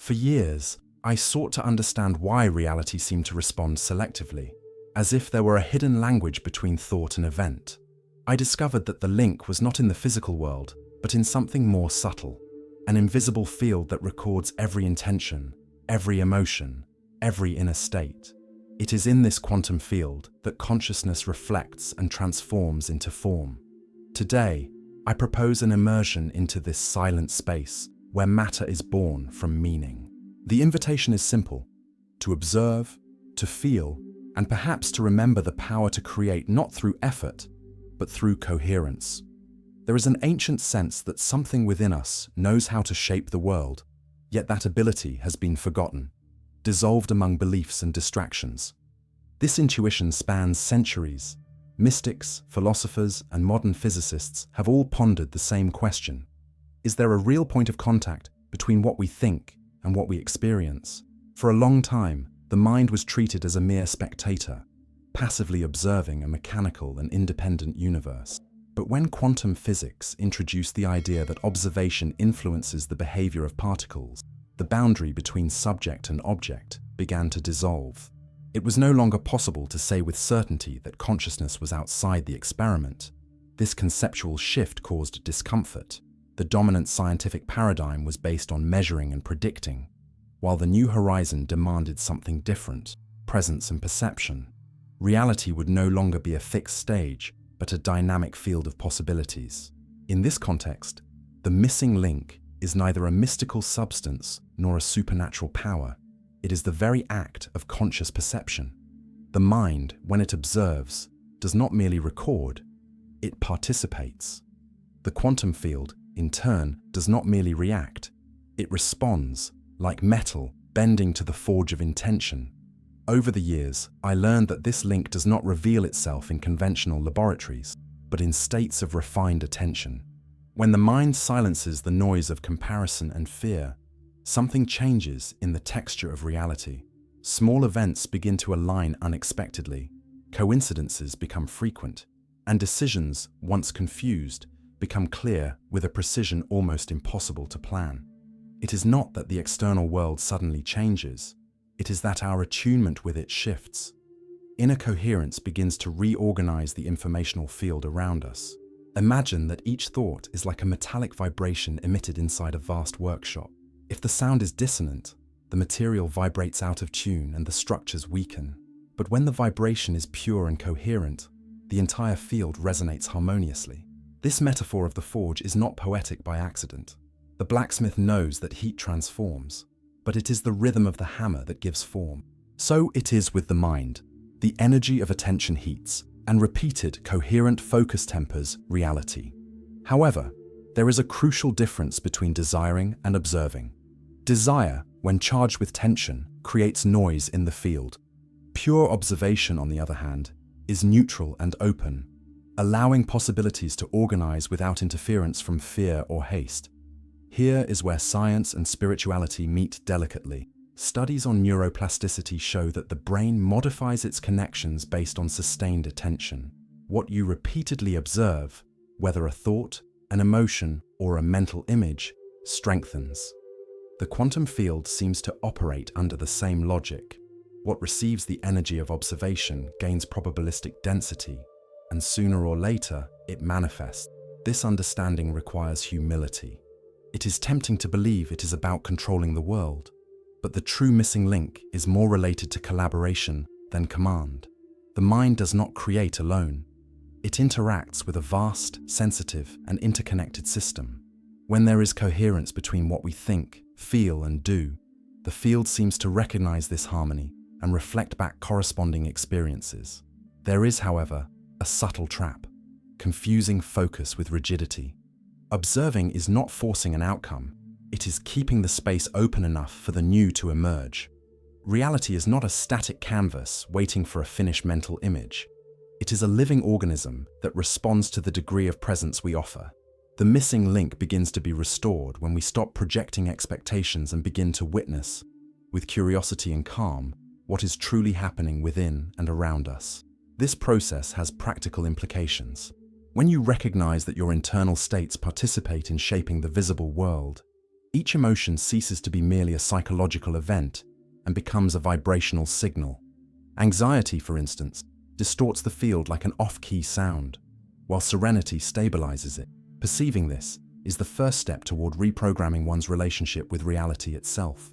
For years, I sought to understand why reality seemed to respond selectively, as if there were a hidden language between thought and event. I discovered that the link was not in the physical world, but in something more subtle, an invisible field that records every intention, every emotion, every inner state. It is in this quantum field that consciousness reflects and transforms into form. Today, I propose an immersion into this silent space where matter is born from meaning. The invitation is simple: to observe, to feel, and perhaps to remember the power to create not through effort, but through coherence. There is an ancient sense that something within us knows how to shape the world, yet that ability has been forgotten, dissolved among beliefs and distractions. This intuition spans centuries. Mystics, philosophers, and modern physicists have all pondered the same question. Is there a real point of contact between what we think and what we experience? For a long time, the mind was treated as a mere spectator, passively observing a mechanical and independent universe. But when quantum physics introduced the idea that observation influences the behavior of particles, the boundary between subject and object began to dissolve. It was no longer possible to say with certainty that consciousness was outside the experiment. This conceptual shift caused discomfort. The dominant scientific paradigm was based on measuring and predicting, while the new horizon demanded something different: presence and perception. Reality would no longer be a fixed stage, but a dynamic field of possibilities. In this context, the missing link is neither a mystical substance nor a supernatural power. It is the very act of conscious perception. The mind, when it observes, does not merely record, it participates. The quantum field, in turn, does not merely react, it responds, like metal bending to the forge of intention. Over the years, I learned that this link does not reveal itself in conventional laboratories, but in states of refined attention. When the mind silences the noise of comparison and fear, something changes in the texture of reality. Small events begin to align unexpectedly, coincidences become frequent, and decisions, once confused, become clear with a precision almost impossible to plan. It is not that the external world suddenly changes, it is that our attunement with it shifts. Inner coherence begins to reorganize the informational field around us. Imagine that each thought is like a metallic vibration emitted inside a vast workshop. If the sound is dissonant, the material vibrates out of tune and the structures weaken. But when the vibration is pure and coherent, the entire field resonates harmoniously. This metaphor of the forge is not poetic by accident. The blacksmith knows that heat transforms, but it is the rhythm of the hammer that gives form. So it is with the mind. The energy of attention heats, and repeated, coherent focus tempers reality. However, there is a crucial difference between desiring and observing. Desire, when charged with tension, creates noise in the field. Pure observation, on the other hand, is neutral and open, allowing possibilities to organize without interference from fear or haste. Here is where science and spirituality meet delicately. Studies on neuroplasticity show that the brain modifies its connections based on sustained attention. What you repeatedly observe, whether a thought, an emotion, or a mental image, strengthens. The quantum field seems to operate under the same logic. What receives the energy of observation gains probabilistic density, and sooner or later, it manifests. This understanding requires humility. It is tempting to believe it is about controlling the world, but the true missing link is more related to collaboration than command. The mind does not create alone. It interacts with a vast, sensitive, and interconnected system. When there is coherence between what we think, feel, and do, the field seems to recognize this harmony and reflect back corresponding experiences. There is, however, a subtle trap: confusing focus with rigidity. Observing is not forcing an outcome, it is keeping the space open enough for the new to emerge. Reality is not a static canvas waiting for a finished mental image. It is a living organism that responds to the degree of presence we offer. The missing link begins to be restored when we stop projecting expectations and begin to witness, with curiosity and calm, what is truly happening within and around us. This process has practical implications. When you recognize that your internal states participate in shaping the visible world, Each emotion ceases to be merely a psychological event and becomes a vibrational signal. Anxiety, for instance, distorts the field like an off-key sound, while serenity stabilizes it. Perceiving this is the first step toward reprogramming one's relationship with reality itself.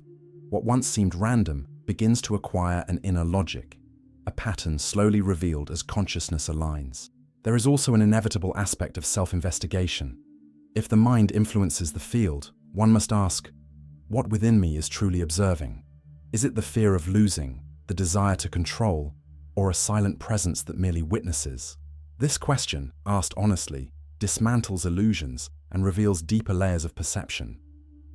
What once seemed random begins to acquire an inner logic, a pattern slowly revealed as consciousness aligns. There is also an inevitable aspect of self-investigation. If the mind influences the field, one must ask, what within me is truly observing? Is it the fear of losing, the desire to control, or a silent presence that merely witnesses? This question, asked honestly, dismantles illusions and reveals deeper layers of perception.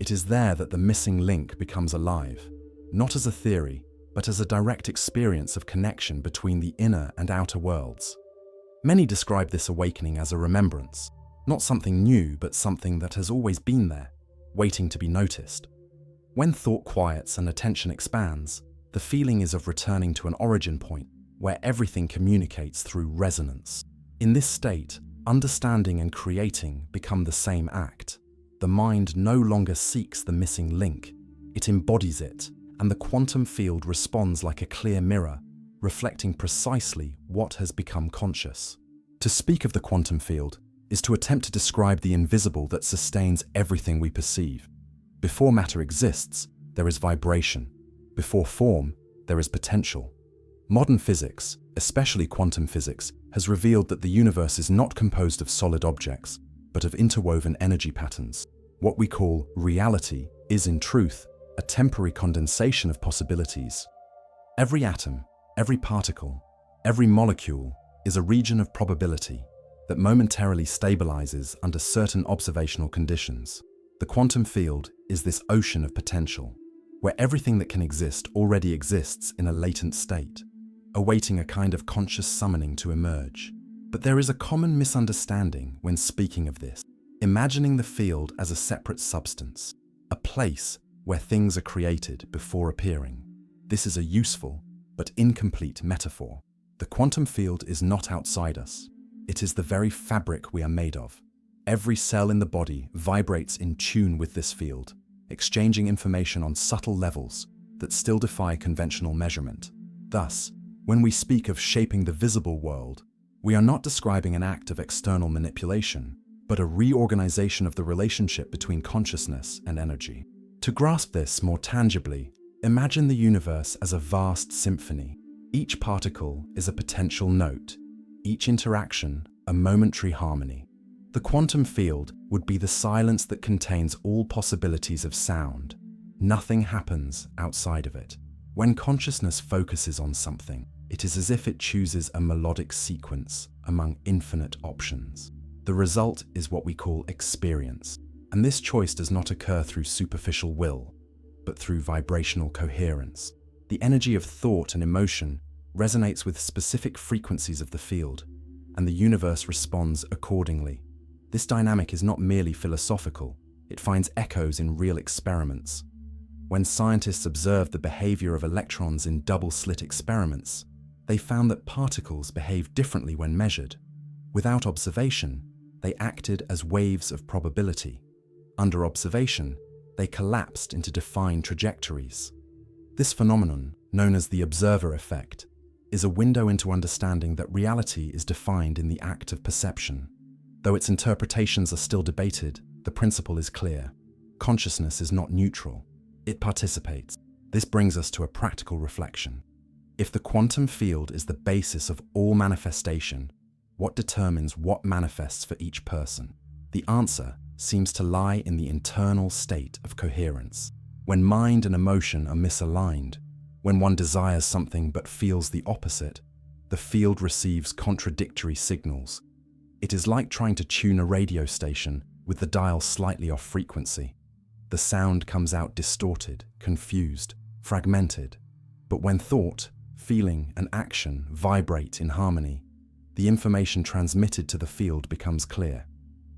It is there that the missing link becomes alive, not as a theory, but as a direct experience of connection between the inner and outer worlds. Many describe this awakening as a remembrance, not something new, but something that has always been there, waiting to be noticed. When thought quiets and attention expands, the feeling is of returning to an origin point where everything communicates through resonance. In this state, understanding and creating become the same act. The mind no longer seeks the missing link, it embodies it, and the quantum field responds like a clear mirror, reflecting precisely what has become conscious. To speak of the quantum field is to attempt to describe the invisible that sustains everything we perceive. Before matter exists, there is vibration. Before form, there is potential. Modern physics, especially quantum physics, has revealed that the universe is not composed of solid objects, but of interwoven energy patterns. What we call reality is, in truth, a temporary condensation of possibilities. Every atom, every particle, every molecule is a region of probability that momentarily stabilizes under certain observational conditions. The quantum field is this ocean of potential, where everything that can exist already exists in a latent state, awaiting a kind of conscious summoning to emerge. But there is a common misunderstanding when speaking of this, imagining the field as a separate substance, a place where things are created before appearing. This is a useful but incomplete metaphor. The quantum field is not outside us. It is the very fabric we are made of. Every cell in the body vibrates in tune with this field, exchanging information on subtle levels that still defy conventional measurement. Thus, when we speak of shaping the visible world, we are not describing an act of external manipulation, but a reorganization of the relationship between consciousness and energy. To grasp this more tangibly, imagine the universe as a vast symphony. Each particle is a potential note, each interaction a momentary harmony. The quantum field would be the silence that contains all possibilities of sound. Nothing happens outside of it. When consciousness focuses on something, it is as if it chooses a melodic sequence among infinite options. The result is what we call experience, and this choice does not occur through superficial will, but through vibrational coherence. The energy of thought and emotion resonates with specific frequencies of the field, and the universe responds accordingly. This dynamic is not merely philosophical, it finds echoes in real experiments. When scientists observed the behavior of electrons in double-slit experiments, they found that particles behave differently when measured. Without observation, they acted as waves of probability. Under observation, they collapsed into defined trajectories. This phenomenon, known as the observer effect, is a window into understanding that reality is defined in the act of perception. Though its interpretations are still debated, the principle is clear. Consciousness is not neutral. It participates. This brings us to a practical reflection. If the quantum field is the basis of all manifestation, what determines what manifests for each person? The answer seems to lie in the internal state of coherence. When mind and emotion are misaligned, when one desires something but feels the opposite, the field receives contradictory signals. It is like trying to tune a radio station with the dial slightly off frequency. The sound comes out distorted, confused, fragmented. But when thought, feeling, and action vibrate in harmony, the information transmitted to the field becomes clear.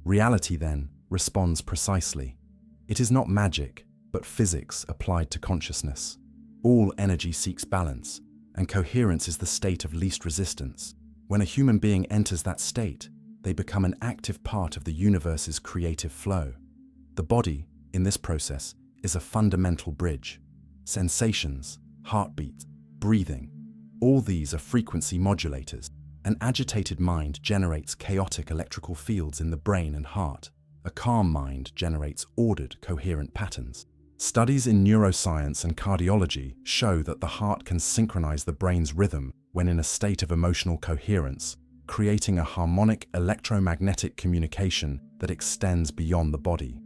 Reality, then, responds precisely. It is not magic, but physics applied to consciousness. All energy seeks balance, and coherence is the state of least resistance. When a human being enters that state, they become an active part of the universe's creative flow. The body, in this process is a fundamental bridge. Sensations, heartbeat, breathing, all these are frequency modulators. An agitated mind generates chaotic electrical fields in the brain and heart. A calm mind generates ordered, coherent patterns. Studies in neuroscience and cardiology show that the heart can synchronize the brain's rhythm when in a state of emotional coherence, creating a harmonic electromagnetic communication that extends beyond the body.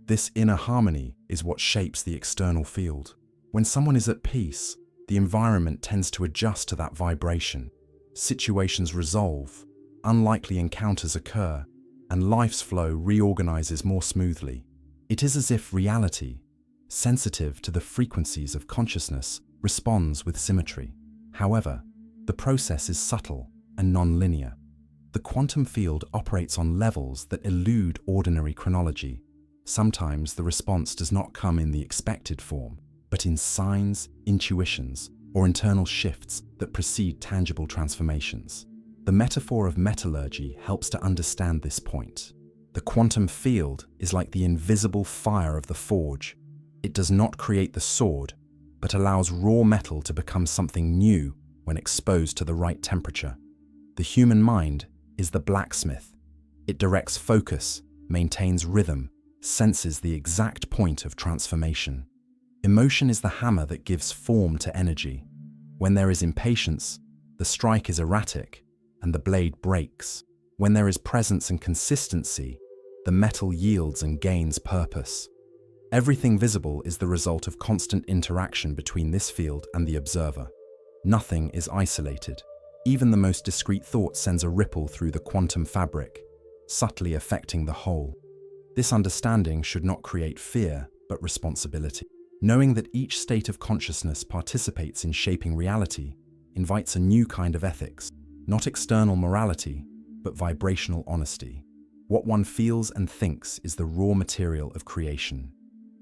This inner harmony is what shapes the external field. When someone is at peace, the environment tends to adjust to that vibration. Situations resolve, unlikely encounters occur, and life's flow reorganizes more smoothly. It is as if reality, sensitive to the frequencies of consciousness, responds with symmetry. However, the process is subtle and non-linear. The quantum field operates on levels that elude ordinary chronology. Sometimes the response does not come in the expected form, but in signs, intuitions, or internal shifts that precede tangible transformations. The metaphor of metallurgy helps to understand this point. The quantum field is like the invisible fire of the forge. It does not create the sword, but allows raw metal to become something new when exposed to the right temperature. The human mind is the blacksmith. It directs focus, maintains rhythm, senses the exact point of transformation. Emotion is the hammer that gives form to energy. When there is impatience, the strike is erratic and the blade breaks. When there is presence and consistency, the metal yields and gains purpose. Everything visible is the result of constant interaction between this field and the observer. Nothing is isolated. Even the most discrete thought sends a ripple through the quantum fabric, subtly affecting the whole. This understanding should not create fear, but responsibility. Knowing that each state of consciousness participates in shaping reality invites a new kind of ethics, not external morality, but vibrational honesty. What one feels and thinks is the raw material of creation.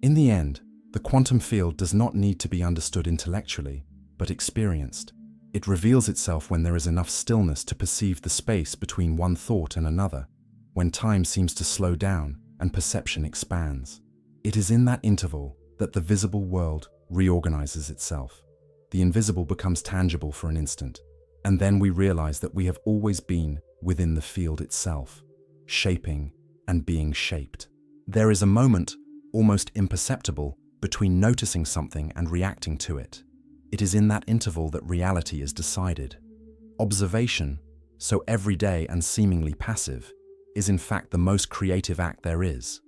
In the end, the quantum field does not need to be understood intellectually, but experienced. It reveals itself when there is enough stillness to perceive the space between one thought and another, when time seems to slow down and perception expands. It is in that interval that the visible world reorganizes itself. The invisible becomes tangible for an instant, and then we realize that we have always been within the field itself, shaping and being shaped. There is a moment, almost imperceptible, between noticing something and reacting to it. It is in that interval that reality is decided. Observation, so everyday and seemingly passive, is in fact the most creative act there is.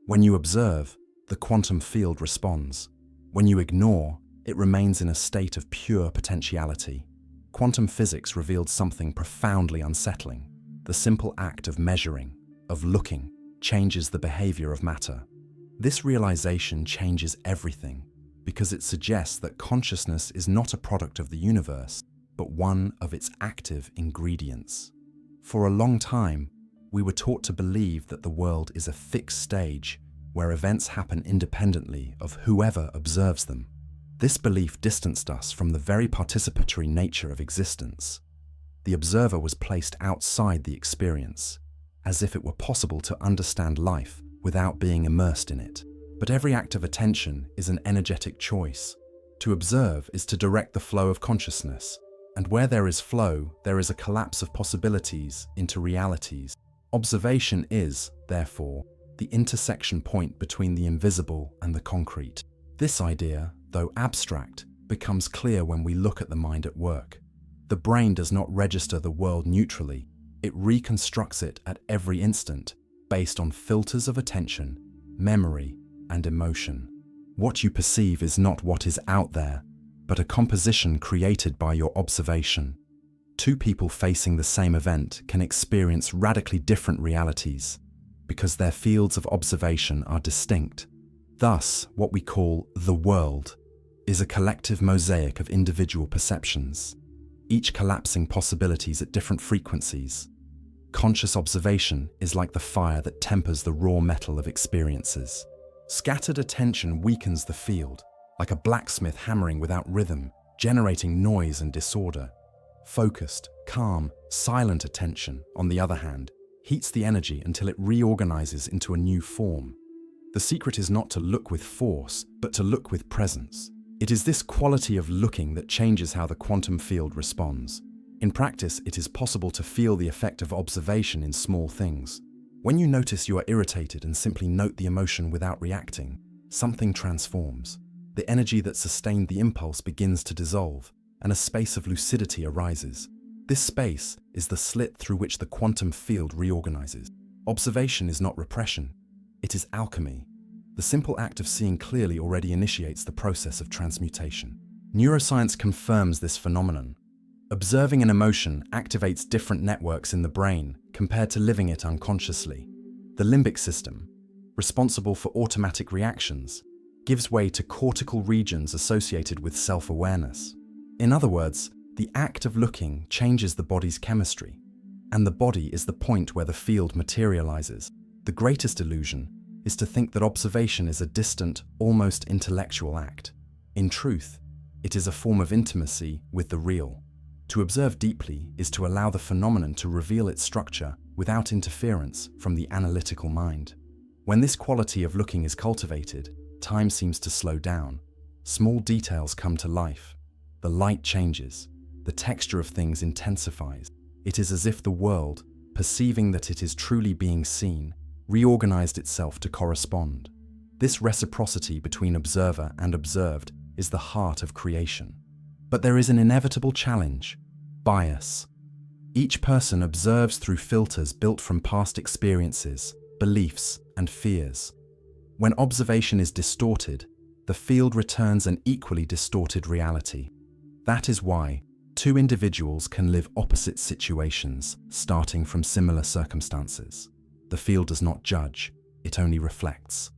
When you observe, the quantum field responds. When you ignore, it remains in a state of pure potentiality. Quantum physics revealed something profoundly unsettling. The simple act of measuring, of looking, changes the behavior of matter. This realization changes everything, because it suggests that consciousness is not a product of the universe, but one of its active ingredients. For a long time, we were taught to believe that the world is a fixed stage where events happen independently of whoever observes them. This belief distanced us from the very participatory nature of existence. The observer was placed outside the experience, as if it were possible to understand life without being immersed in it. But every act of attention is an energetic choice. To observe is to direct the flow of consciousness, and where there is flow, there is a collapse of possibilities into realities. Observation is, therefore, the intersection point between the invisible and the concrete. This idea, though abstract, becomes clear when we look at the mind at work. The brain does not register the world neutrally. It reconstructs it at every instant, based on filters of attention, memory, and emotion. What you perceive is not what is out there, but a composition created by your observation. Two people facing the same event can experience radically different realities, because their fields of observation are distinct. Thus, what we call the world is a collective mosaic of individual perceptions, each collapsing possibilities at different frequencies. Conscious observation is like the fire that tempers the raw metal of experiences. Scattered attention weakens the field, like a blacksmith hammering without rhythm, generating noise and disorder. Focused, calm, silent attention, on the other hand, heats the energy until it reorganizes into a new form. The secret is not to look with force, but to look with presence. It is this quality of looking that changes how the quantum field responds. In practice, it is possible to feel the effect of observation in small things. When you notice you are irritated and simply note the emotion without reacting, something transforms. The energy that sustained the impulse begins to dissolve, and a space of lucidity arises. This space is the slit through which the quantum field reorganizes. Observation is not repression, it is alchemy. The simple act of seeing clearly already initiates the process of transmutation. Neuroscience confirms this phenomenon. Observing an emotion activates different networks in the brain compared to living it unconsciously. The limbic system, responsible for automatic reactions, gives way to cortical regions associated with self-awareness. In other words, the act of looking changes the body's chemistry, and the body is the point where the field materializes. The greatest illusion is to think that observation is a distant, almost intellectual act. In truth, it is a form of intimacy with the real. To observe deeply is to allow the phenomenon to reveal its structure without interference from the analytical mind. When this quality of looking is cultivated, time seems to slow down. Small details come to life. The light changes. The texture of things intensifies. It is as if the world, perceiving that it is truly being seen, reorganized itself to correspond. This reciprocity between observer and observed is the heart of creation. But there is an inevitable challenge: bias. Each person observes through filters built from past experiences, beliefs, and fears. When observation is distorted, the field returns an equally distorted reality. That is why two individuals can live opposite situations, starting from similar circumstances. The field does not judge, it only reflects.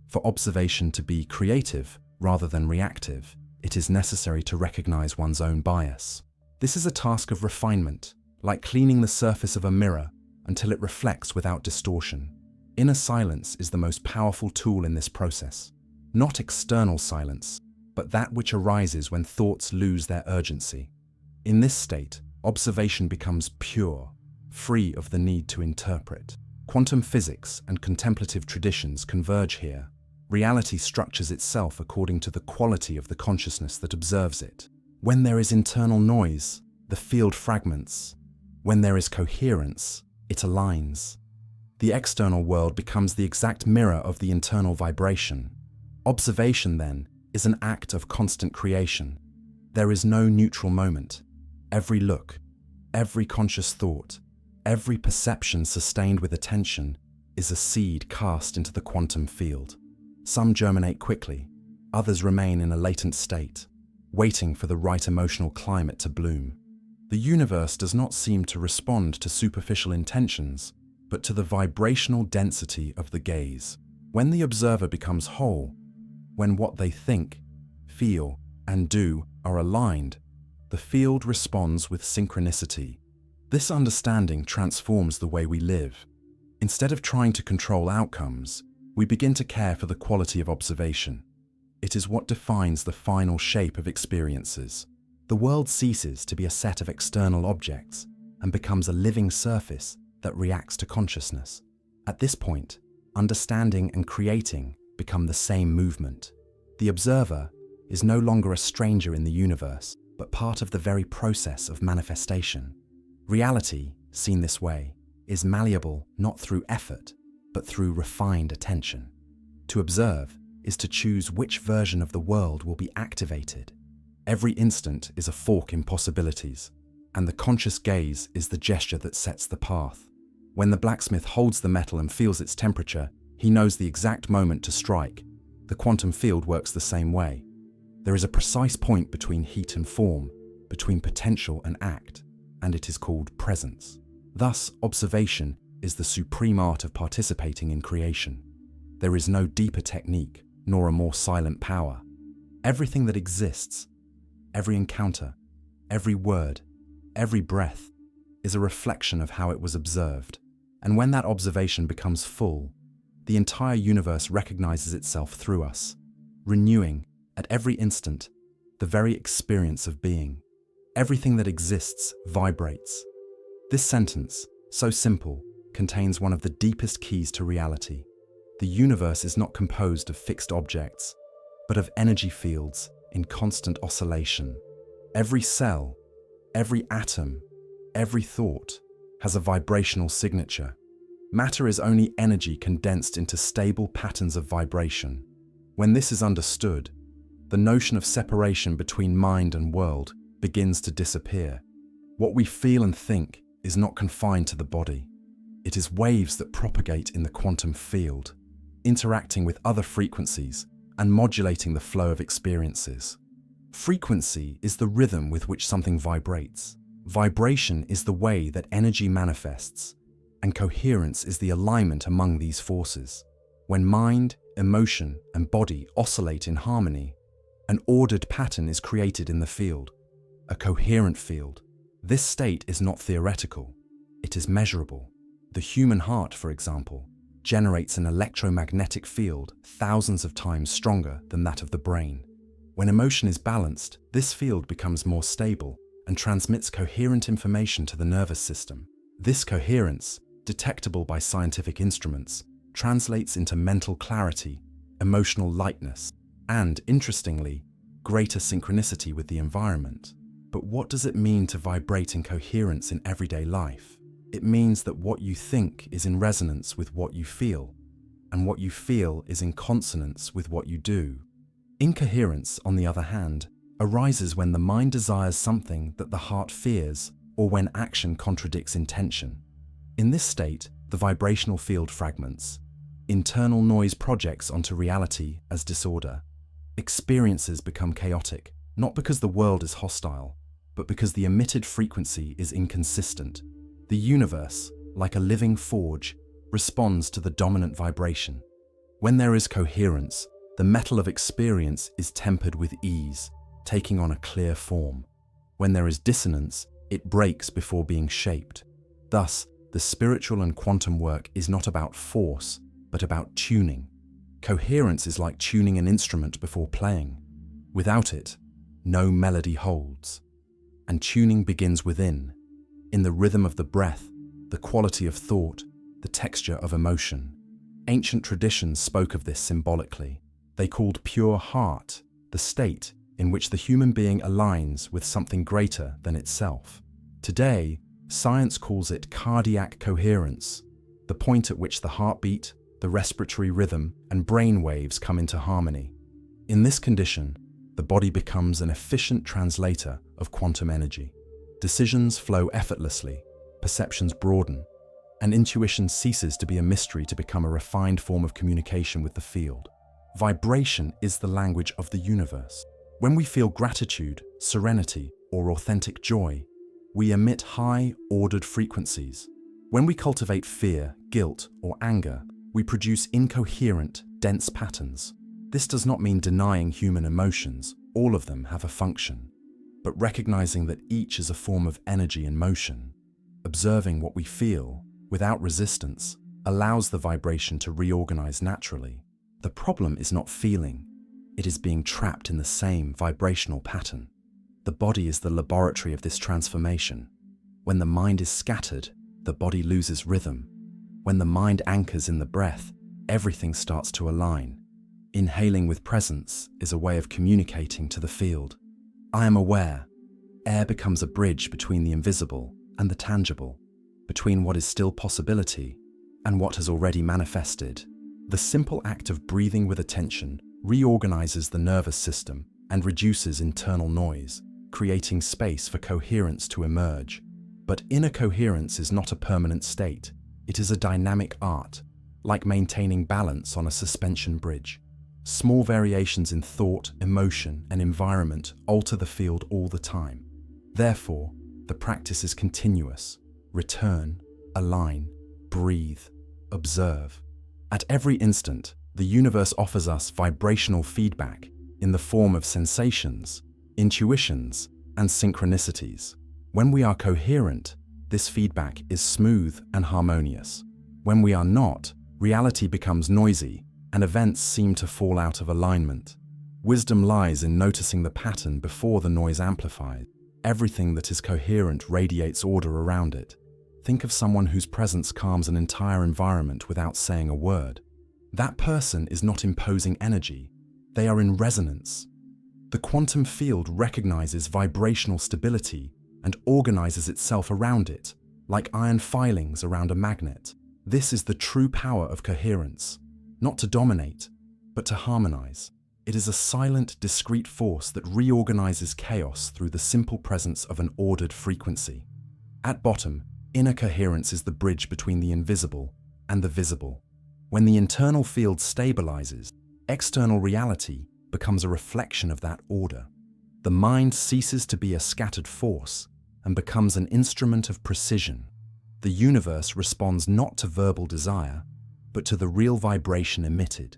For observation to be creative rather than reactive, it is necessary to recognize one's own bias. This is a task of refinement, like cleaning the surface of a mirror until it reflects without distortion. Inner silence is the most powerful tool in this process. Not external silence, but that which arises when thoughts lose their urgency. In this state, observation becomes pure, free of the need to interpret. Quantum physics and contemplative traditions converge here. Reality structures itself according to the quality of the consciousness that observes it. When there is internal noise, the field fragments. When there is coherence, it aligns. The external world becomes the exact mirror of the internal vibration. Observation, then, is an act of constant creation. There is no neutral moment. Every look, every conscious thought, every perception sustained with attention is a seed cast into the quantum field. Some germinate quickly, others remain in a latent state, waiting for the right emotional climate to bloom. The universe does not seem to respond to superficial intentions, but to the vibrational density of the gaze. When the observer becomes whole, when what they think, feel, and do are aligned, the field responds with synchronicity. This understanding transforms the way we live. Instead of trying to control outcomes, we begin to care for the quality of observation. It is what defines the final shape of experiences. The world ceases to be a set of external objects and becomes a living surface that reacts to consciousness. At this point, understanding and creating become the same movement. The observer is no longer a stranger in the universe, but part of the very process of manifestation. Reality, seen this way, is malleable not through effort, but through refined attention. To observe is to choose which version of the world will be activated. Every instant is a fork in possibilities, and the conscious gaze is the gesture that sets the path. When the blacksmith holds the metal and feels its temperature, he knows the exact moment to strike. The quantum field works the same way. There is a precise point between heat and form, between potential and act, and it is called presence. Thus, observation is the supreme art of participating in creation. There is no deeper technique, nor a more silent power. Everything that exists, every encounter, every word, every breath, is a reflection of how it was observed. And when that observation becomes full, the entire universe recognizes itself through us, renewing, at every instant, the very experience of being. Everything that exists vibrates. This sentence, so simple, contains one of the deepest keys to reality. The universe is not composed of fixed objects, but of energy fields in constant oscillation. Every cell, every atom, every thought has a vibrational signature. Matter is only energy condensed into stable patterns of vibration. When this is understood, the notion of separation between mind and world begins to disappear. What we feel and think is not confined to the body. It is waves that propagate in the quantum field, interacting with other frequencies and modulating the flow of experiences. Frequency is the rhythm with which something vibrates. Vibration is the way that energy manifests, and coherence is the alignment among these forces. When mind, emotion, and body oscillate in harmony, an ordered pattern is created in the field, a coherent field. This state is not theoretical, it is measurable. The human heart, for example, generates an electromagnetic field thousands of times stronger than that of the brain. When emotion is balanced, this field becomes more stable and transmits coherent information to the nervous system. This coherence, detectable by scientific instruments, translates into mental clarity, emotional lightness, and, interestingly, greater synchronicity with the environment. But what does it mean to vibrate in coherence in everyday life? It means that what you think is in resonance with what you feel, and what you feel is in consonance with what you do. Incoherence, on the other hand, arises when the mind desires something that the heart fears, or when action contradicts intention. In this state, the vibrational field fragments. Internal noise projects onto reality as disorder. Experiences become chaotic, not because the world is hostile, but because the emitted frequency is inconsistent. The universe, like a living forge, responds to the dominant vibration. When there is coherence, the metal of experience is tempered with ease, taking on a clear form. When there is dissonance, it breaks before being shaped. Thus, the spiritual and quantum work is not about force, but about tuning. Coherence is like tuning an instrument before playing. Without it, no melody holds. And tuning begins within, in the rhythm of the breath, the quality of thought, the texture of emotion. Ancient traditions spoke of this symbolically. They called pure heart the state in which the human being aligns with something greater than itself. Today, science calls it cardiac coherence, the point at which the heartbeat, the respiratory rhythm, and brain waves come into harmony. In this condition, the body becomes an efficient translator of quantum energy. Decisions flow effortlessly, perceptions broaden, and intuition ceases to be a mystery to become a refined form of communication with the field. Vibration is the language of the universe. When we feel gratitude, serenity, or authentic joy, we emit high, ordered frequencies. When we cultivate fear, guilt, or anger, we produce incoherent, dense patterns. This does not mean denying human emotions. All of them have a function, but recognizing that each is a form of energy in motion. Observing what we feel, without resistance, allows the vibration to reorganize naturally. The problem is not feeling, it is being trapped in the same vibrational pattern. The body is the laboratory of this transformation. When the mind is scattered, the body loses rhythm. When the mind anchors in the breath, everything starts to align. Inhaling with presence is a way of communicating to the field. I am aware. Air becomes a bridge between the invisible and the tangible, between what is still possibility and what has already manifested. The simple act of breathing with attention reorganizes the nervous system and reduces internal noise, creating space for coherence to emerge. But inner coherence is not a permanent state. It is a dynamic art, like maintaining balance on a suspension bridge. Small variations in thought, emotion, and environment alter the field all the time. Therefore, the practice is continuous. Return, align, breathe, observe. At every instant, the universe offers us vibrational feedback in the form of sensations, intuitions, and synchronicities. When we are coherent, this feedback is smooth and harmonious. When we are not, reality becomes noisy, and events seem to fall out of alignment. Wisdom lies in noticing the pattern before the noise amplifies. Everything that is coherent radiates order around it. Think of someone whose presence calms an entire environment without saying a word. That person is not imposing energy. They are in resonance. The quantum field recognizes vibrational stability and organizes itself around it, like iron filings around a magnet. This is the true power of coherence, not to dominate, but to harmonize. It is a silent, discrete force that reorganizes chaos through the simple presence of an ordered frequency. At bottom, inner coherence is the bridge between the invisible and the visible. When the internal field stabilizes, external reality becomes a reflection of that order. The mind ceases to be a scattered force and becomes an instrument of precision. The universe responds not to verbal desire, but to the real vibration emitted.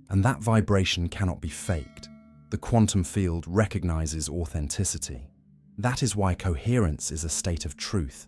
And that vibration cannot be faked. The quantum field recognizes authenticity. That is why coherence is a state of truth.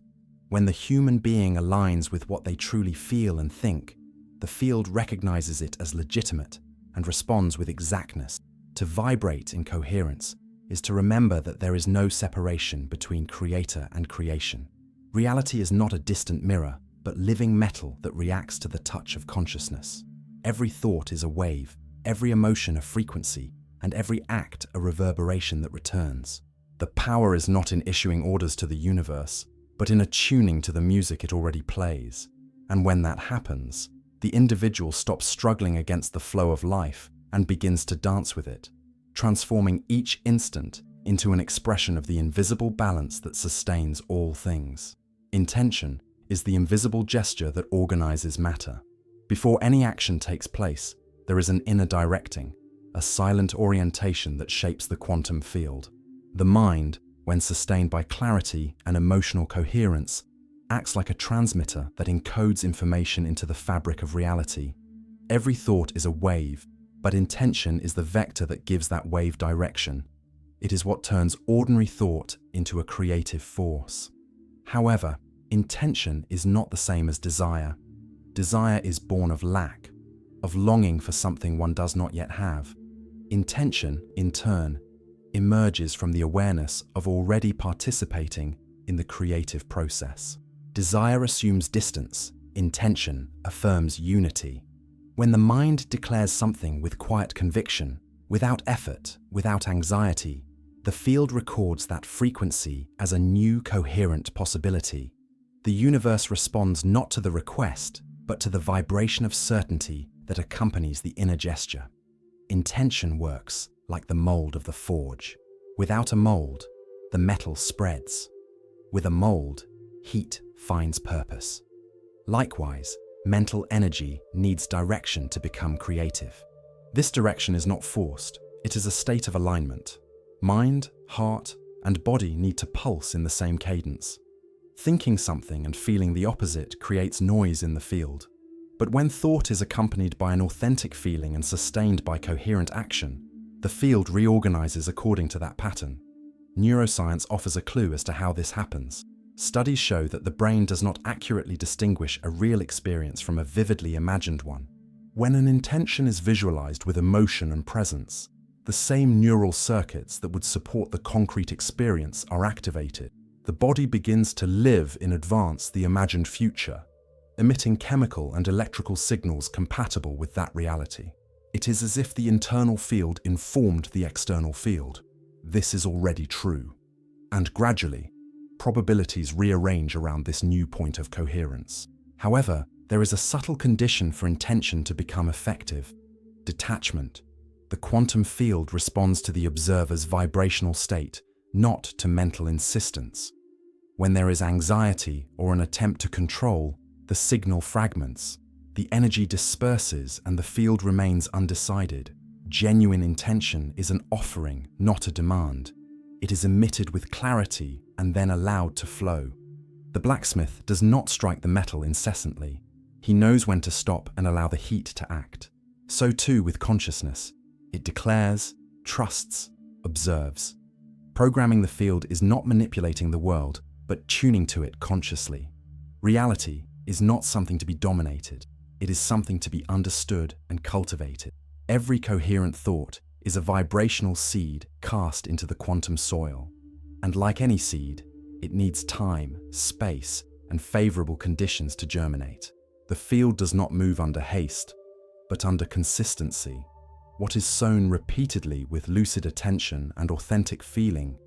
When the human being aligns with what they truly feel and think, the field recognizes it as legitimate and responds with exactness. To vibrate in coherence is to remember that there is no separation between creator and creation. Reality is not a distant mirror, but living metal that reacts to the touch of consciousness. Every thought is a wave, every emotion a frequency, and every act a reverberation that returns. The power is not in issuing orders to the universe, but in attuning to the music it already plays. And when that happens, the individual stops struggling against the flow of life and begins to dance with it, transforming each instant into an expression of the invisible balance that sustains all things. Intention is the invisible gesture that organizes matter. Before any action takes place, there is an inner directing, a silent orientation that shapes the quantum field. The mind, when sustained by clarity and emotional coherence, acts like a transmitter that encodes information into the fabric of reality. Every thought is a wave, but intention is the vector that gives that wave direction. It is what turns ordinary thought into a creative force. However, intention is not the same as desire. Desire is born of lack, of longing for something one does not yet have. Intention, in turn, emerges from the awareness of already participating in the creative process. Desire assumes distance, intention affirms unity. When the mind declares something with quiet conviction, without effort, without anxiety, the field records that frequency as a new coherent possibility. The universe responds not to the request, but to the vibration of certainty that accompanies the inner gesture. Intention works like the mold of the forge. Without a mold, the metal spreads. With a mold, heat finds purpose. Likewise, mental energy needs direction to become creative. This direction is not forced, it is a state of alignment. Mind, heart, and body need to pulse in the same cadence. Thinking something and feeling the opposite creates noise in the field. But when thought is accompanied by an authentic feeling and sustained by coherent action, the field reorganizes according to that pattern. Neuroscience offers a clue as to how this happens. Studies show that the brain does not accurately distinguish a real experience from a vividly imagined one. When an intention is visualized with emotion and presence, the same neural circuits that would support the concrete experience are activated. The body begins to live in advance the imagined future, emitting chemical and electrical signals compatible with that reality. It is as if the internal field informed the external field. This is already true. And gradually, probabilities rearrange around this new point of coherence. However, there is a subtle condition for intention to become effective: detachment. The quantum field responds to the observer's vibrational state, not to mental insistence. When there is anxiety or an attempt to control, the signal fragments, the energy disperses, and the field remains undecided. Genuine intention is an offering, not a demand. It is emitted with clarity and then allowed to flow. The blacksmith does not strike the metal incessantly. He knows when to stop and allow the heat to act. So too with consciousness. It declares, trusts, observes. Programming the field is not manipulating the world, but tuning to it consciously. Reality is not something to be dominated. It is something to be understood and cultivated. Every coherent thought is a vibrational seed cast into the quantum soil. And like any seed, it needs time, space, and favorable conditions to germinate. The field does not move under haste. but under consistency. What is sown repeatedly with lucid attention and authentic feeling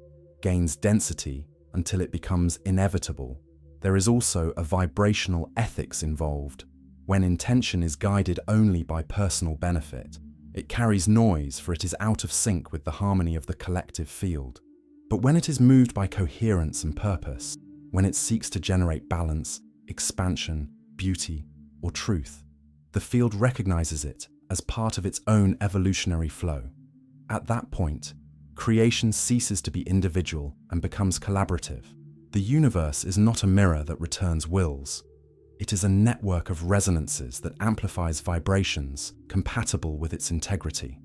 gains density until it becomes inevitable. There is also a vibrational ethics involved. When intention is guided only by personal benefit, it carries noise, for it is out of sync with the harmony of the collective field. But when it is moved by coherence and purpose, when it seeks to generate balance, expansion, beauty, or truth, the field recognizes it as part of its own evolutionary flow. At that point, creation ceases to be individual and becomes collaborative. The universe is not a mirror that returns wills. It is a network of resonances that amplifies vibrations compatible with its integrity.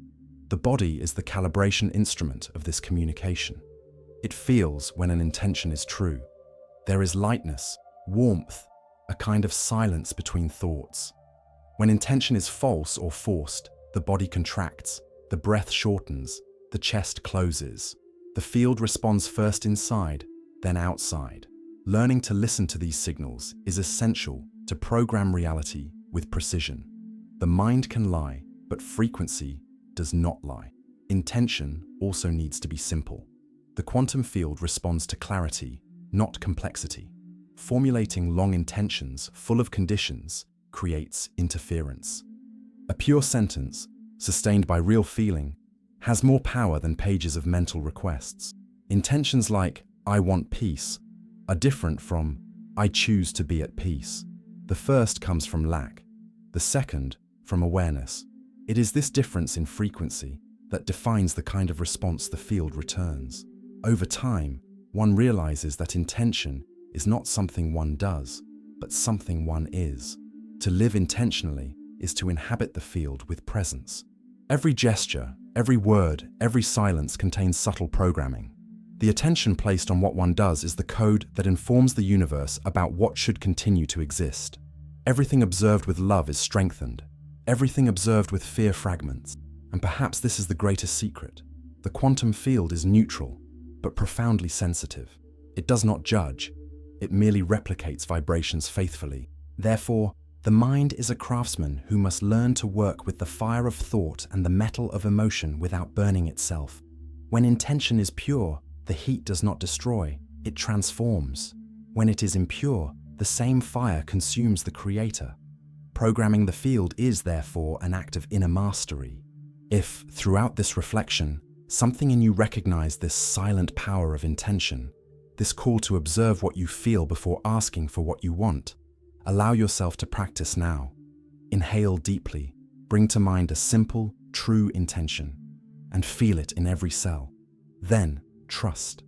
The body is the calibration instrument of this communication. It feels when an intention is true. There is lightness, warmth, a kind of silence between thoughts. When intention is false or forced, the body contracts, the breath shortens, the chest closes. The field responds first inside, then outside. Learning to listen to these signals is essential to program reality with precision. The mind can lie, but frequency does not lie. Intention also needs to be simple. The quantum field responds to clarity, not complexity. Formulating long intentions full of conditions creates interference. A pure sentence, sustained by real feeling, has more power than pages of mental requests. Intentions like, "I want peace," are different from, "I choose to be at peace." The first comes from lack, the second from awareness. It is this difference in frequency that defines the kind of response the field returns. Over time, one realizes that intention is not something one does, but something one is. To live intentionally is to inhabit the field with presence. Every gesture, every word, every silence contains subtle programming. The attention placed on what one does is the code that informs the universe about what should continue to exist. Everything observed with love is strengthened. Everything observed with fear fragments. And perhaps this is the greatest secret. The quantum field is neutral, but profoundly sensitive. It does not judge. It merely replicates vibrations faithfully. Therefore, the mind is a craftsman who must learn to work with the fire of thought and the metal of emotion without burning itself. When intention is pure, the heat does not destroy, it transforms. When it is impure, the same fire consumes the creator. Programming the field is, therefore, an act of inner mastery. If, throughout this reflection, something in you recognize this silent power of intention, this call to observe what you feel before asking for what you want, allow yourself to practice now. Inhale deeply, bring to mind a simple, true intention, and feel it in every cell. Then, trust.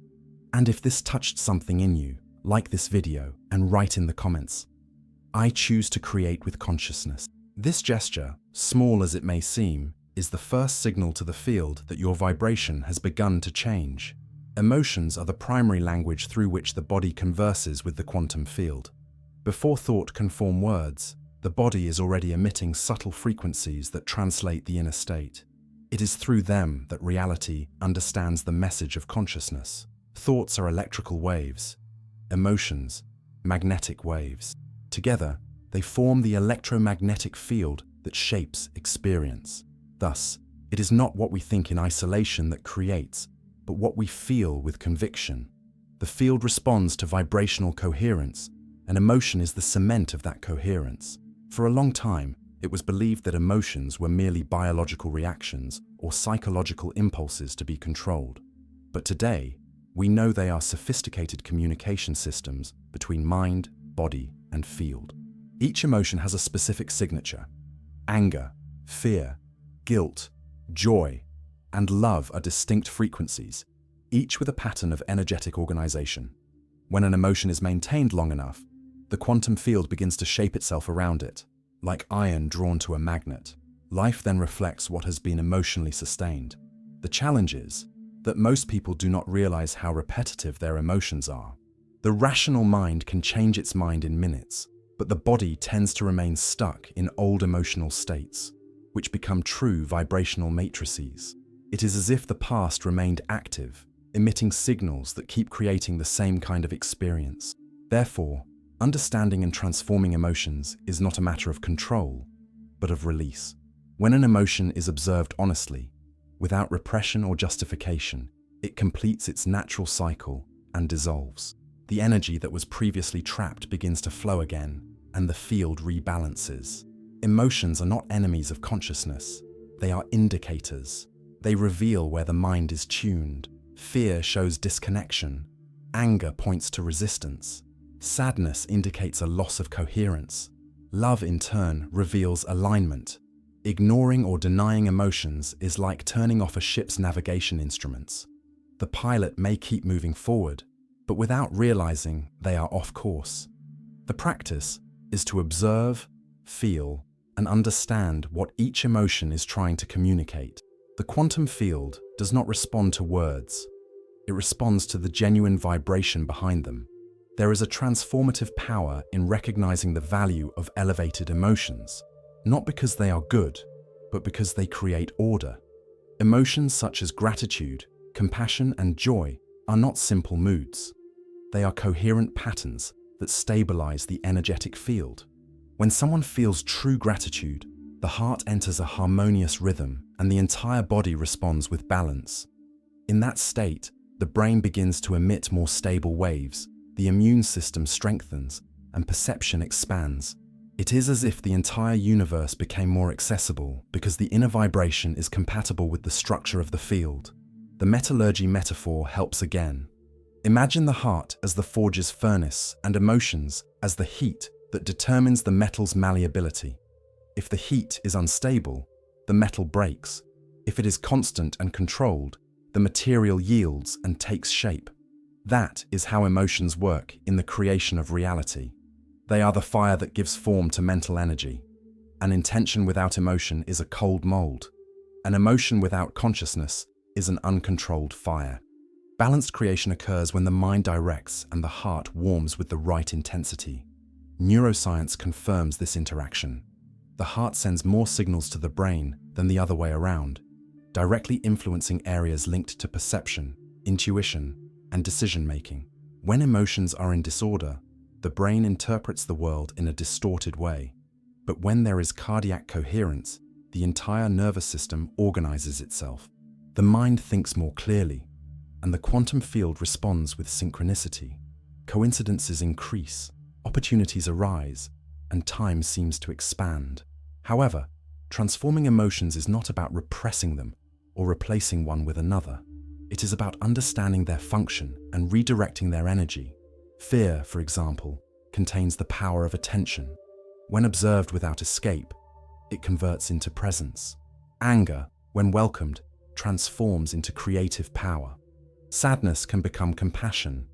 And if this touched something in you, like this video and write in the comments, "I choose to create with consciousness." This gesture, small as it may seem, is the first signal to the field that your vibration has begun to change. Emotions are the primary language through which the body converses with the quantum field. Before thought can form words, the body is already emitting subtle frequencies that translate the inner state. It is through them that reality understands the message of consciousness. Thoughts are electrical waves, emotions, magnetic waves. Together, they form the electromagnetic field that shapes experience. Thus, it is not what we think in isolation that creates, but what we feel with conviction. The field responds to vibrational coherence, and emotion is the cement of that coherence. For a long time, it was believed that emotions were merely biological reactions or psychological impulses to be controlled. But today, we know they are sophisticated communication systems between mind, body, and field. Each emotion has a specific signature. Anger, fear, guilt, joy, and love are distinct frequencies, each with a pattern of energetic organization. When an emotion is maintained long enough, the quantum field begins to shape itself around it, like iron drawn to a magnet. Life then reflects what has been emotionally sustained. The challenge is that most people do not realize how repetitive their emotions are. The rational mind can change its mind in minutes, but the body tends to remain stuck in old emotional states, which become true vibrational matrices. It is as if the past remained active, emitting signals that keep creating the same kind of experience. Therefore, understanding and transforming emotions is not a matter of control, but of release. When an emotion is observed honestly, without repression or justification, it completes its natural cycle and dissolves. The energy that was previously trapped begins to flow again, and the field rebalances. Emotions are not enemies of consciousness. They are indicators. They reveal where the mind is tuned. Fear shows disconnection. Anger points to resistance. Sadness indicates a loss of coherence. Love, in turn, reveals alignment. Ignoring or denying emotions is like turning off a ship's navigation instruments. The pilot may keep moving forward, but without realizing they are off course. The practice is to observe, feel, and understand what each emotion is trying to communicate. The quantum field does not respond to words. It responds to the genuine vibration behind them. There is a transformative power in recognizing the value of elevated emotions, not because they are good, but because they create order. Emotions such as gratitude, compassion, and joy are not simple moods. They are coherent patterns that stabilize the energetic field. When someone feels true gratitude, the heart enters a harmonious rhythm and the entire body responds with balance. In that state, the brain begins to emit more stable waves, the immune system strengthens, and perception expands. It is as if the entire universe became more accessible because the inner vibration is compatible with the structure of the field. The metallurgy metaphor helps again. Imagine the heart as the forge's furnace and emotions as the heat that determines the metal's malleability. If the heat is unstable, the metal breaks. If it is constant and controlled, the material yields and takes shape. That is how emotions work in the creation of reality. They are the fire that gives form to mental energy. An intention without emotion is a cold mold. An emotion without consciousness is an uncontrolled fire. Balanced creation occurs when the mind directs and the heart warms with the right intensity. Neuroscience confirms this interaction. The heart sends more signals to the brain than the other way around, directly influencing areas linked to perception, intuition, and decision-making. When emotions are in disorder, the brain interprets the world in a distorted way. But when there is cardiac coherence, the entire nervous system organizes itself. The mind thinks more clearly, and the quantum field responds with synchronicity. Coincidences increase, opportunities arise, and time seems to expand. However, transforming emotions is not about repressing them or replacing one with another. It is about understanding their function and redirecting their energy. Fear, for example, contains the power of attention. When observed without escape, it converts into presence. Anger, when welcomed, transforms into creative power. Sadness can become compassion.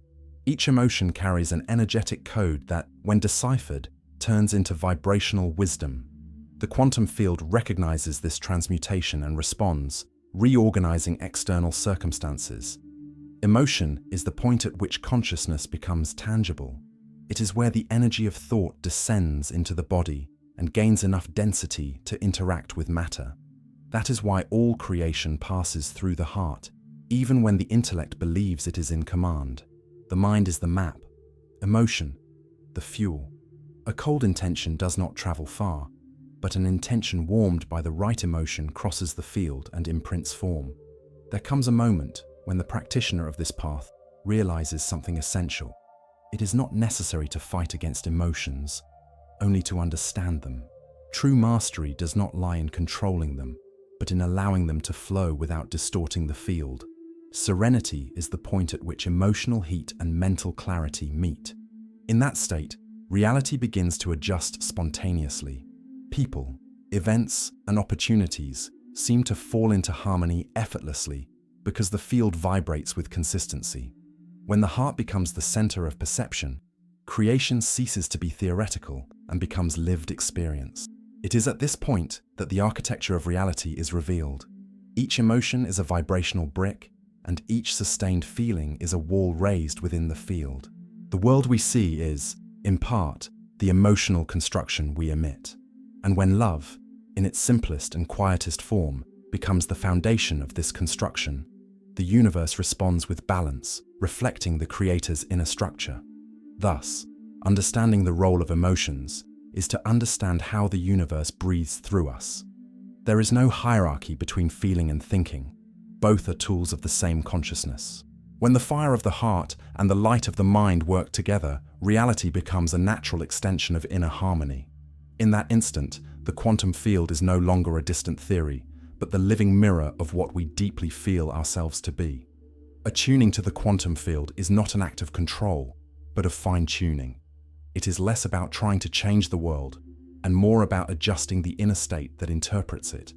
Each emotion carries an energetic code that, when deciphered, turns into vibrational wisdom. The quantum field recognizes this transmutation and responds, reorganizing external circumstances. Emotion is the point at which consciousness becomes tangible. It is where the energy of thought descends into the body and gains enough density to interact with matter. That is why all creation passes through the heart, even when the intellect believes it is in command. The mind is the map, emotion, the fuel. A cold intention does not travel far, but an intention warmed by the right emotion crosses the field and imprints form. There comes a moment when the practitioner of this path realizes something essential. It is not necessary to fight against emotions, only to understand them. True mastery does not lie in controlling them, but in allowing them to flow without distorting the field. Serenity is the point at which emotional heat and mental clarity meet. In that state, reality begins to adjust spontaneously. People, events, and opportunities seem to fall into harmony effortlessly because the field vibrates with consistency. When the heart becomes the center of perception, creation ceases to be theoretical and becomes lived experience. It is at this point that the architecture of reality is revealed. Each emotion is a vibrational brick, and each sustained feeling is a wall raised within the field. The world we see is, in part, the emotional construction we emit. And when love, in its simplest and quietest form, becomes the foundation of this construction, the universe responds with balance, reflecting the Creator's inner structure. Thus, understanding the role of emotions is to understand how the universe breathes through us. There is no hierarchy between feeling and thinking. Both are tools of the same consciousness. When the fire of the heart and the light of the mind work together, reality becomes a natural extension of inner harmony. In that instant, the quantum field is no longer a distant theory, but the living mirror of what we deeply feel ourselves to be. Attuning to the quantum field is not an act of control, but of fine-tuning. It is less about trying to change the world, and more about adjusting the inner state that interprets it.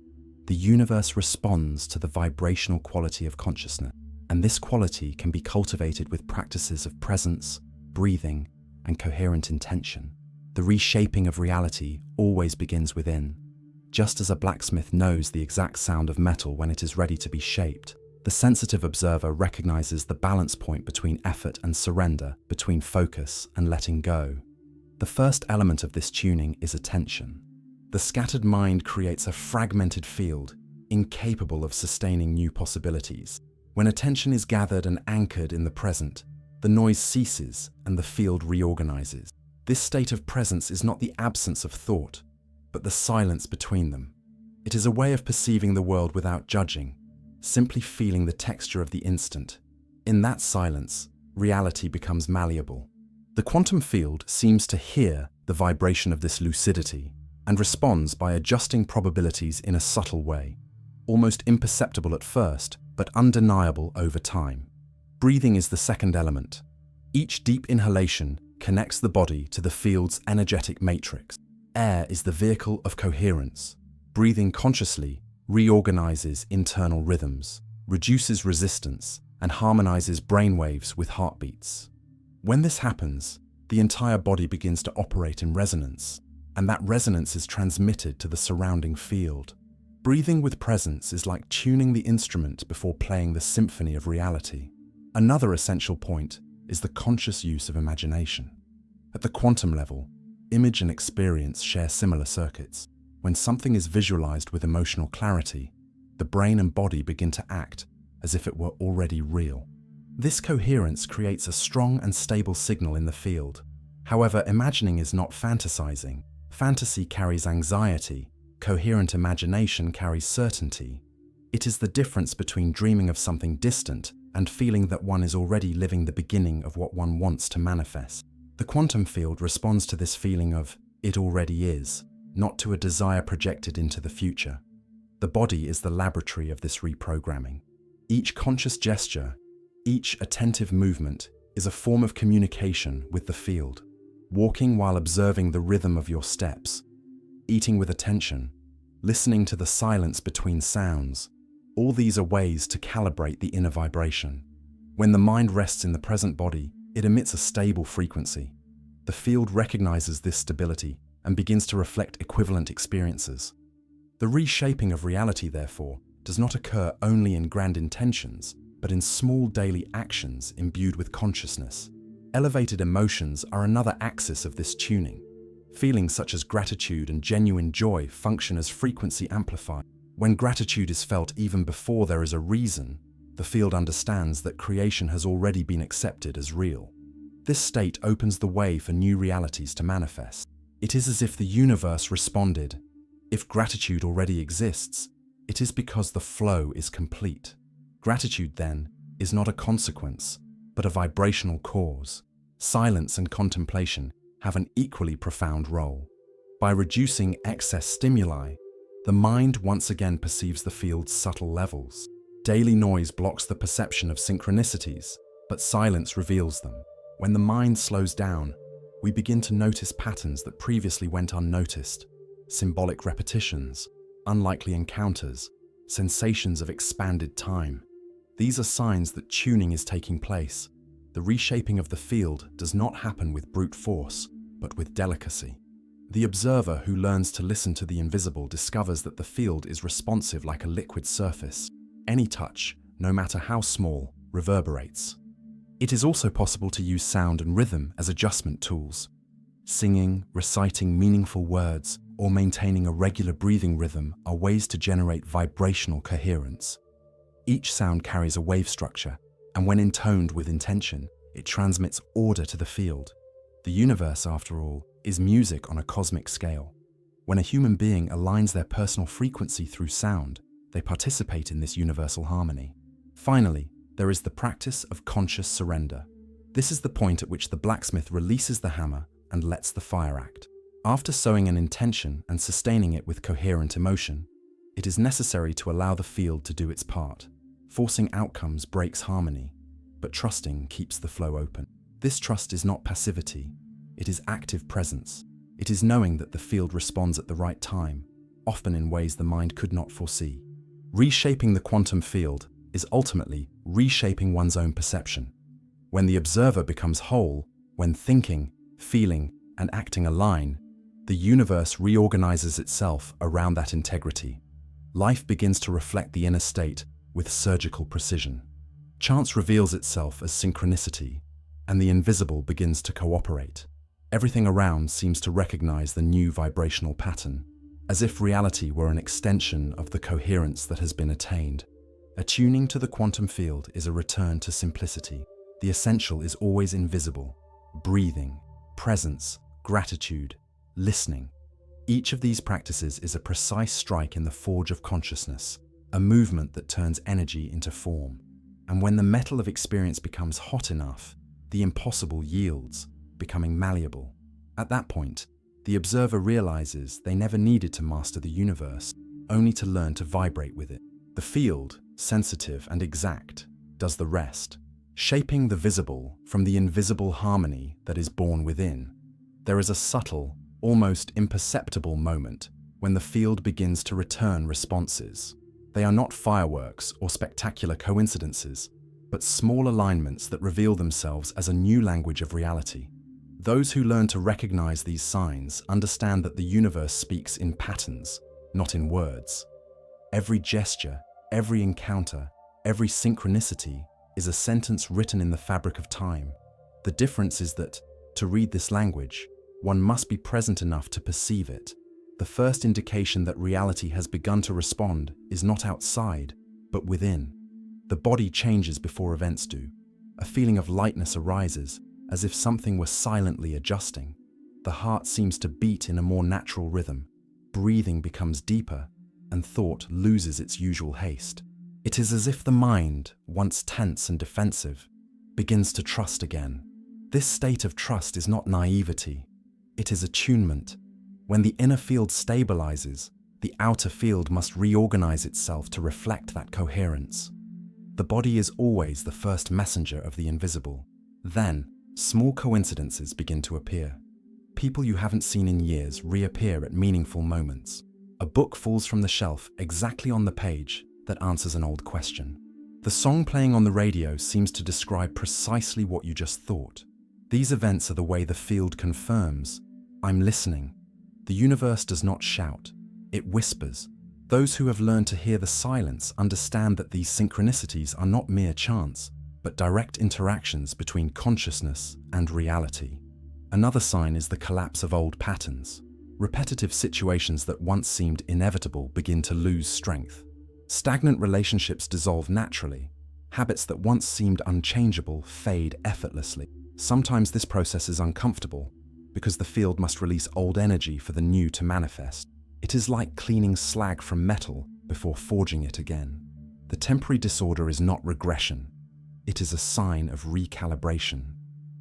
The universe responds to the vibrational quality of consciousness, and this quality can be cultivated with practices of presence, breathing, and coherent intention. The reshaping of reality always begins within. Just as a blacksmith knows the exact sound of metal when it is ready to be shaped, the sensitive observer recognizes the balance point between effort and surrender, between focus and letting go. The first element of this tuning is attention. The scattered mind creates a fragmented field, incapable of sustaining new possibilities. When attention is gathered and anchored in the present, the noise ceases and the field reorganizes. This state of presence is not the absence of thought, but the silence between them. It is a way of perceiving the world without judging, simply feeling the texture of the instant. In that silence, reality becomes malleable. The quantum field seems to hear the vibration of this lucidity and responds by adjusting probabilities in a subtle way, almost imperceptible at first, but undeniable over time. Breathing is the second element. Each deep inhalation connects the body to the field's energetic matrix. Air is the vehicle of coherence. Breathing consciously reorganizes internal rhythms, reduces resistance, and harmonizes brainwaves with heartbeats. When this happens, the entire body begins to operate in resonance, and that resonance is transmitted to the surrounding field. Breathing with presence is like tuning the instrument before playing the symphony of reality. Another essential point is the conscious use of imagination. At the quantum level, image and experience share similar circuits. When something is visualized with emotional clarity, the brain and body begin to act as if it were already real. This coherence creates a strong and stable signal in the field. However, imagining is not fantasizing. Fantasy carries anxiety. Coherent imagination carries certainty. It is the difference between dreaming of something distant and feeling that one is already living the beginning of what one wants to manifest. The quantum field responds to this feeling of "it already is," not to a desire projected into the future. The body is the laboratory of this reprogramming. Each conscious gesture, each attentive movement is a form of communication with the field. Walking while observing the rhythm of your steps, eating with attention, listening to the silence between sounds, all these are ways to calibrate the inner vibration. When the mind rests in the present body, it emits a stable frequency. The field recognizes this stability and begins to reflect equivalent experiences. The reshaping of reality, therefore, does not occur only in grand intentions, but in small daily actions imbued with consciousness. Elevated emotions are another axis of this tuning. Feelings such as gratitude and genuine joy function as frequency amplifiers. When gratitude is felt even before there is a reason, the field understands that creation has already been accepted as real. This state opens the way for new realities to manifest. It is as if the universe responded. If gratitude already exists, it is because the flow is complete. Gratitude, then, is not a consequence, but a vibrational cause. Silence and contemplation have an equally profound role. By reducing excess stimuli, the mind once again perceives the field's subtle levels. Daily noise blocks the perception of synchronicities, but silence reveals them. When the mind slows down, we begin to notice patterns that previously went unnoticed. Symbolic repetitions, unlikely encounters, sensations of expanded time. These are signs that tuning is taking place. The reshaping of the field does not happen with brute force, but with delicacy. The observer who learns to listen to the invisible discovers that the field is responsive like a liquid surface. Any touch, no matter how small, reverberates. It is also possible to use sound and rhythm as adjustment tools. Singing, reciting meaningful words, or maintaining a regular breathing rhythm are ways to generate vibrational coherence. Each sound carries a wave structure, and when intoned with intention, it transmits order to the field. The universe, after all, is music on a cosmic scale. When a human being aligns their personal frequency through sound, they participate in this universal harmony. Finally, there is the practice of conscious surrender. This is the point at which the blacksmith releases the hammer and lets the fire act. After sowing an intention and sustaining it with coherent emotion, it is necessary to allow the field to do its part. Forcing outcomes breaks harmony, but trusting keeps the flow open. This trust is not passivity, it is active presence. It is knowing that the field responds at the right time, often in ways the mind could not foresee. Reshaping the quantum field is ultimately reshaping one's own perception. When the observer becomes whole, when thinking, feeling, and acting align, the universe reorganizes itself around that integrity. Life begins to reflect the inner state with surgical precision. Chance reveals itself as synchronicity, and the invisible begins to cooperate. Everything around seems to recognize the new vibrational pattern, as if reality were an extension of the coherence that has been attained. Attuning to the quantum field is a return to simplicity. The essential is always invisible: breathing, presence, gratitude, listening. Each of these practices is a precise strike in the forge of consciousness, a movement that turns energy into form. And when the metal of experience becomes hot enough, the impossible yields, becoming malleable. At that point, the observer realizes they never needed to master the universe, only to learn to vibrate with it. The field, sensitive and exact, does the rest, shaping the visible from the invisible harmony that is born within. There is a subtle, almost imperceptible moment when the field begins to return responses. They are not fireworks or spectacular coincidences, but small alignments that reveal themselves as a new language of reality. Those who learn to recognize these signs understand that the universe speaks in patterns, not in words. Every gesture, every encounter, every synchronicity is a sentence written in the fabric of time. The difference is that, to read this language, one must be present enough to perceive it. The first indication that reality has begun to respond is not outside, but within. The body changes before events do. A feeling of lightness arises, as if something were silently adjusting. The heart seems to beat in a more natural rhythm. Breathing becomes deeper, and thought loses its usual haste. It is as if the mind, once tense and defensive, begins to trust again. This state of trust is not naivety. It is attunement. When the inner field stabilizes, the outer field must reorganize itself to reflect that coherence. The body is always the first messenger of the invisible. Then, small coincidences begin to appear. People you haven't seen in years reappear at meaningful moments. A book falls from the shelf exactly on the page that answers an old question. The song playing on the radio seems to describe precisely what you just thought. These events are the way the field confirms, "I'm listening." The universe does not shout, it whispers. Those who have learned to hear the silence understand that these synchronicities are not mere chance, but direct interactions between consciousness and reality. Another sign is the collapse of old patterns. Repetitive situations that once seemed inevitable begin to lose strength. Stagnant relationships dissolve naturally. Habits that once seemed unchangeable fade effortlessly. Sometimes this process is uncomfortable, because the field must release old energy for the new to manifest. It is like cleaning slag from metal before forging it again. The temporary disorder is not regression. It is a sign of recalibration.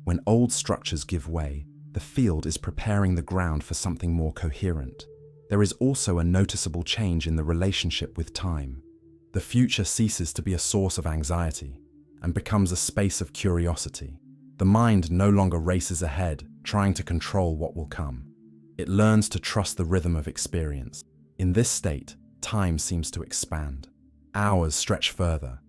When old structures give way, the field is preparing the ground for something more coherent. There is also a noticeable change in the relationship with time. The future ceases to be a source of anxiety and becomes a space of curiosity. The mind no longer races ahead, trying to control what will come. It learns to trust the rhythm of experience. In this state, time seems to expand. Hours stretch further.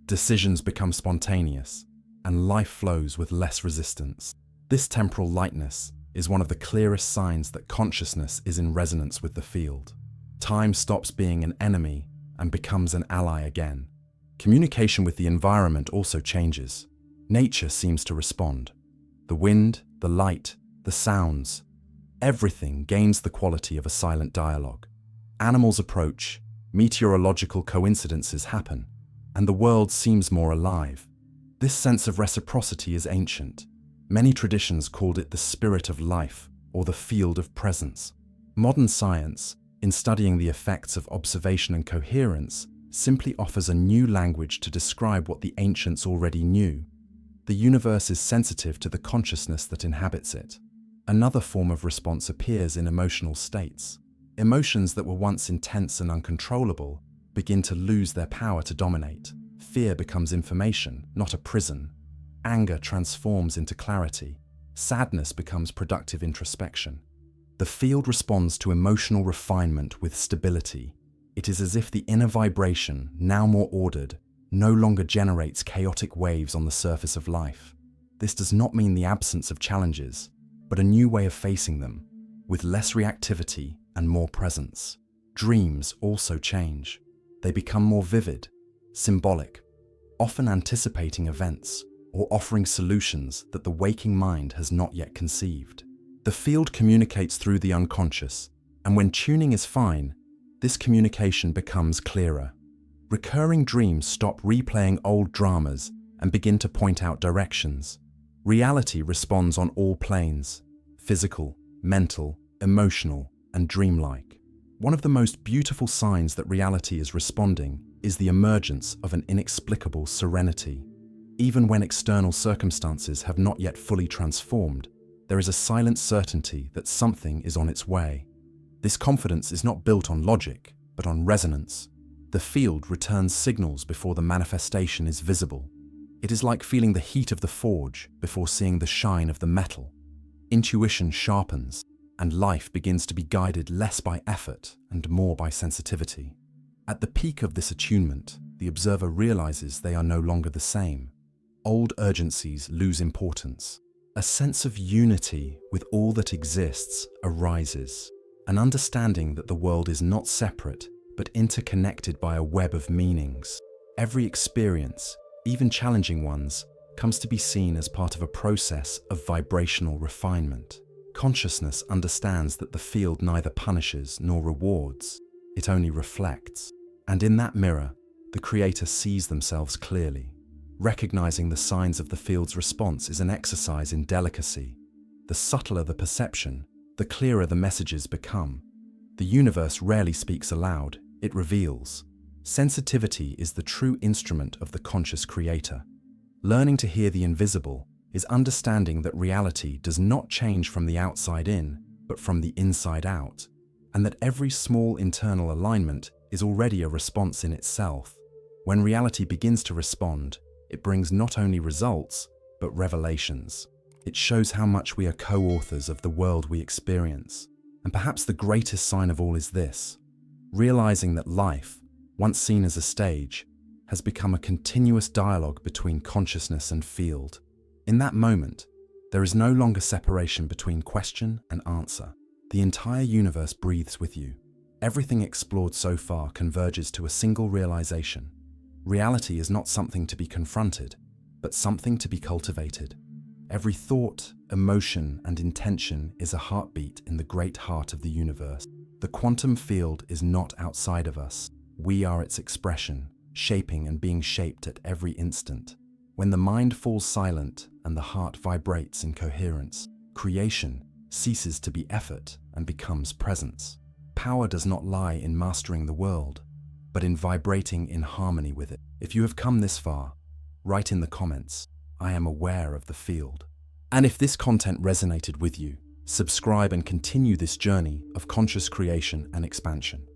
Decisions become spontaneous, and life flows with less resistance. This temporal lightness is one of the clearest signs that consciousness is in resonance with the field. Time stops being an enemy and becomes an ally again. Communication with the environment also changes. Nature seems to respond. The wind, the light, the sounds, everything gains the quality of a silent dialogue. Animals approach, meteorological coincidences happen, and the world seems more alive. This sense of reciprocity is ancient. Many traditions called it the spirit of life or the field of presence. Modern science, in studying the effects of observation and coherence, simply offers a new language to describe what the ancients already knew. The universe is sensitive to the consciousness that inhabits it. Another form of response appears in emotional states. Emotions that were once intense and uncontrollable begin to lose their power to dominate. Fear becomes information, not a prison. Anger transforms into clarity. Sadness becomes productive introspection. The field responds to emotional refinement with stability. It is as if the inner vibration, now more ordered, no longer generates chaotic waves on the surface of life. This does not mean the absence of challenges, but a new way of facing them, with less reactivity and more presence. Dreams also change. They become more vivid, symbolic, often anticipating events or offering solutions that the waking mind has not yet conceived. The field communicates through the unconscious, and when tuning is fine, this communication becomes clearer. Recurring dreams stop replaying old dramas and begin to point out directions. Reality responds on all planes: physical, mental, emotional, and dreamlike. One of the most beautiful signs that reality is responding is the emergence of an inexplicable serenity. Even when external circumstances have not yet fully transformed, there is a silent certainty that something is on its way. This confidence is not built on logic, but on resonance. The field returns signals before the manifestation is visible. It is like feeling the heat of the forge before seeing the shine of the metal. Intuition sharpens, and life begins to be guided less by effort and more by sensitivity. At the peak of this attunement, the observer realizes they are no longer the same. Old urgencies lose importance. A sense of unity with all that exists arises. An understanding that the world is not separate, but interconnected by a web of meanings. Every experience, even challenging ones, comes to be seen as part of a process of vibrational refinement. Consciousness understands that the field neither punishes nor rewards, it only reflects. And in that mirror, the creator sees themselves clearly. Recognizing the signs of the field's response is an exercise in delicacy. The subtler the perception, the clearer the messages become. The universe rarely speaks aloud, it reveals. Sensitivity is the true instrument of the conscious creator. Learning to hear the invisible is understanding that reality does not change from the outside in, but from the inside out, and that every small internal alignment is already a response in itself. When reality begins to respond, it brings not only results, but revelations. It shows how much we are co-authors of the world we experience. And perhaps the greatest sign of all is this: realizing that life, once seen as a stage, has become a continuous dialogue between consciousness and field. In that moment, there is no longer separation between question and answer. The entire universe breathes with you. Everything explored so far converges to a single realization. Reality is not something to be confronted, but something to be cultivated. Every thought, emotion, and intention is a heartbeat in the great heart of the universe. The quantum field is not outside of us. We are its expression, shaping and being shaped at every instant. When the mind falls silent and the heart vibrates in coherence, creation ceases to be effort and becomes presence. Power does not lie in mastering the world, but in vibrating in harmony with it. If you have come this far, write in the comments, "I am aware of the field." And if this content resonated with you, subscribe and continue this journey of conscious creation and expansion.